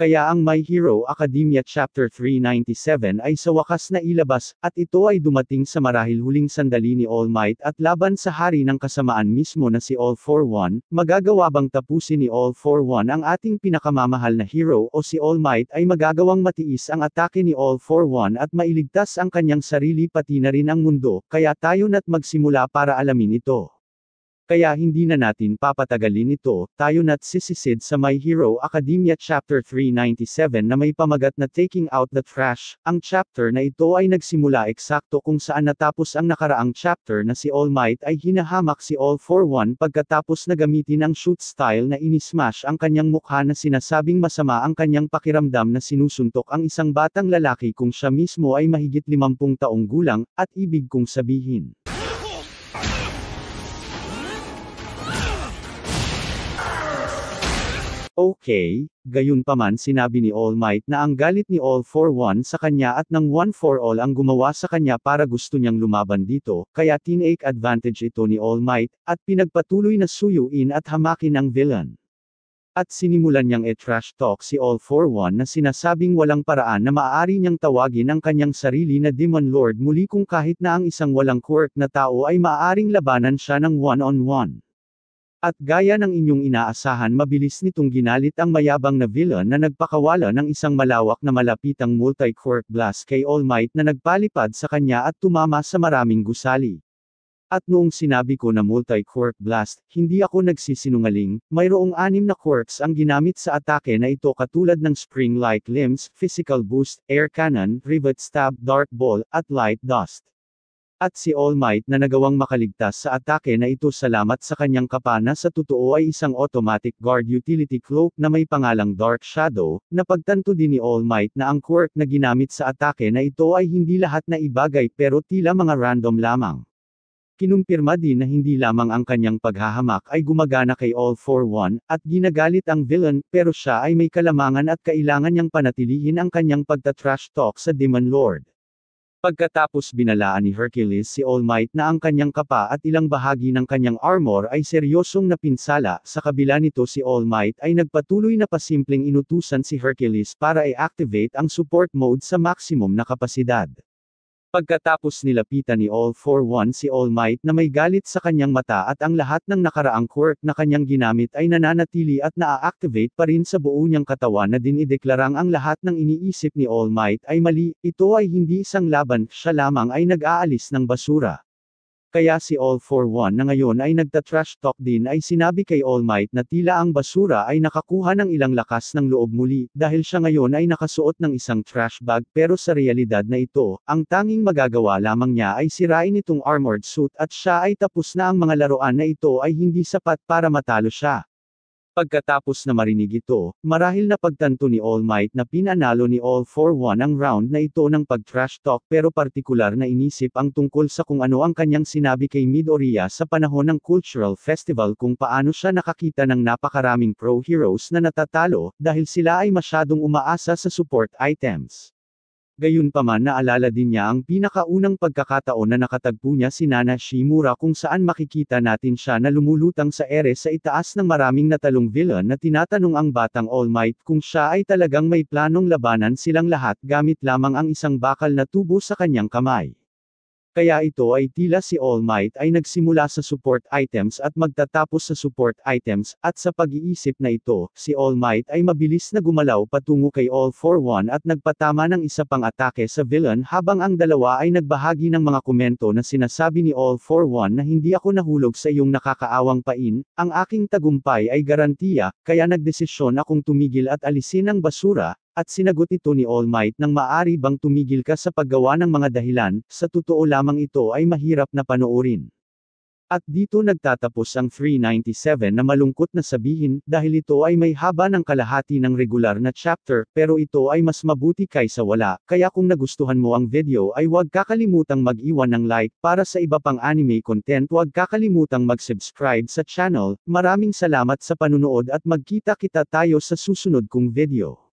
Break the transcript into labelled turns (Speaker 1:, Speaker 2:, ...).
Speaker 1: Kaya ang My Hero Academia Chapter 397 ay sa wakas na ilabas, at ito ay dumating sa marahil huling sandali ni All Might at laban sa hari ng kasamaan mismo na si All For One. Magagawa bang tapusin ni All For One ang ating pinakamamahal na hero o si All Might ay magagawang matiis ang atake ni All For One at mailigtas ang kanyang sarili pati na rin ang mundo, kaya tayo na't magsimula para alamin ito. Kaya hindi na natin papatagalin ito, tayo na't sisisid sa My Hero Academia Chapter 397 na may pamagat na Taking Out the Trash. Ang chapter na ito ay nagsimula eksakto kung saan natapos ang nakaraang chapter na si All Might ay hinahamak si All For One pagkatapos na gamitin ang shoot style na inismash ang kanyang mukha na sinasabing masama ang kanyang pakiramdam na sinusuntok ang isang batang lalaki kung siya mismo ay mahigit 50 taong gulang, at ibig kong sabihin. Okay, gayunpaman sinabi ni All Might na ang galit ni All For One sa kanya at ng One For All ang gumawa sa kanya para gusto niyang lumaban dito, kaya tinake advantage ito ni All Might, at pinagpatuloy na suyuin at hamakin ang villain. At sinimulan niyang trash talk si All For One na sinasabing walang paraan na maaari niyang tawagin ang kanyang sarili na Demon Lord muli kung kahit na ang isang walang quirk na tao ay maaaring labanan siya ng one-on-one. At gaya ng inyong inaasahan, mabilis nitong ginalit ang mayabang na villain na nagpakawala ng isang malawak na malapitang multi-quirk blast kay All Might na nagpalipad sa kanya at tumama sa maraming gusali. At noong sinabi ko na multi-quirk blast, hindi ako nagsisinungaling, mayroong 6 na quirks ang ginamit sa atake na ito katulad ng spring-like limbs, physical boost, air cannon, rivet stab, dark ball, at light dust. At si All Might na nagawang makaligtas sa atake na ito salamat sa kanyang kapa na sa totoo ay isang automatic guard utility cloak na may pangalang Dark Shadow. Napagtanto din ni All Might na ang quirk na ginamit sa atake na ito ay hindi lahat na ibagay pero tila mga random lamang. Kinumpirma din na hindi lamang ang kanyang paghahamak ay gumagana kay All For One, at ginagalit ang villain, pero siya ay may kalamangan at kailangan niyang panatilihin ang kanyang pagta-trash talk sa Demon Lord. Pagkatapos binalaan ni Hercules si All Might na ang kanyang kapa at ilang bahagi ng kanyang armor ay seryosong napinsala, sa kabila nito si All Might ay nagpatuloy na pasimpleng inutusan si Hercules para i-activate ang support mode sa maximum na kapasidad. Pagkatapos nilapitan ni All For One si All Might na may galit sa kanyang mata at ang lahat ng nakaraang quirk na kanyang ginamit ay nananatili at naa-activate pa rin sa buo niyang katawan na dinideklarang ang lahat ng iniisip ni All Might ay mali, ito ay hindi isang laban, siya lamang ay nag-aalis ng basura. Kaya si All For One na ngayon ay nagta-trash talk din ay sinabi kay All Might na tila ang basura ay nakakuha ng ilang lakas ng loob muli, dahil siya ngayon ay nakasuot ng isang trash bag pero sa realidad na ito, ang tanging magagawa lamang niya ay sirain itong armored suit at siya ay tapos na ang mga laruan na ito ay hindi sapat para matalo siya. Pagkatapos na marinig ito, marahil na pagtanto ni All Might na pinanalo ni All For One ang round na ito ng pag-trash talk pero partikular na inisip ang tungkol sa kung ano ang kanyang sinabi kay Midoriya sa panahon ng Cultural Festival kung paano siya nakakita ng napakaraming pro-heroes na natatalo, dahil sila ay masyadong umaasa sa support items. Gayunpaman naalala din niya ang pinakaunang pagkakataon na nakatagpo niya si Nana Shimura kung saan makikita natin siya na lumulutang sa ere sa itaas ng maraming natalong villain na tinatanong ang batang All Might kung siya ay talagang may planong labanan silang lahat gamit lamang ang isang bakal na tubo sa kanyang kamay. Kaya ito ay tila si All Might ay nagsimula sa support items at magtatapos sa support items, at sa pag-iisip na ito, si All Might ay mabilis na gumalaw patungo kay All For One at nagpatama ng isa pang atake sa villain habang ang dalawa ay nagbahagi ng mga komento na sinasabi ni All For One na hindi ako nahulog sa iyong nakakaawang pain, ang aking tagumpay ay garantiya, kaya nagdesisyon akong tumigil at alisin ang basura. At sinagot ito ni All Might nang maaari bang tumigil ka sa paggawa ng mga dahilan, sa totoo lamang ito ay mahirap na panoorin. At dito nagtatapos ang 397 na malungkot na sabihin, dahil ito ay may haba ng kalahati ng regular na chapter, pero ito ay mas mabuti kaysa wala, kaya kung nagustuhan mo ang video ay huwag kakalimutang mag-iwan ng like, para sa iba pang anime content huwag kakalimutang mag-subscribe sa channel. Maraming salamat sa panunood at magkita-kita tayo sa susunod kong video.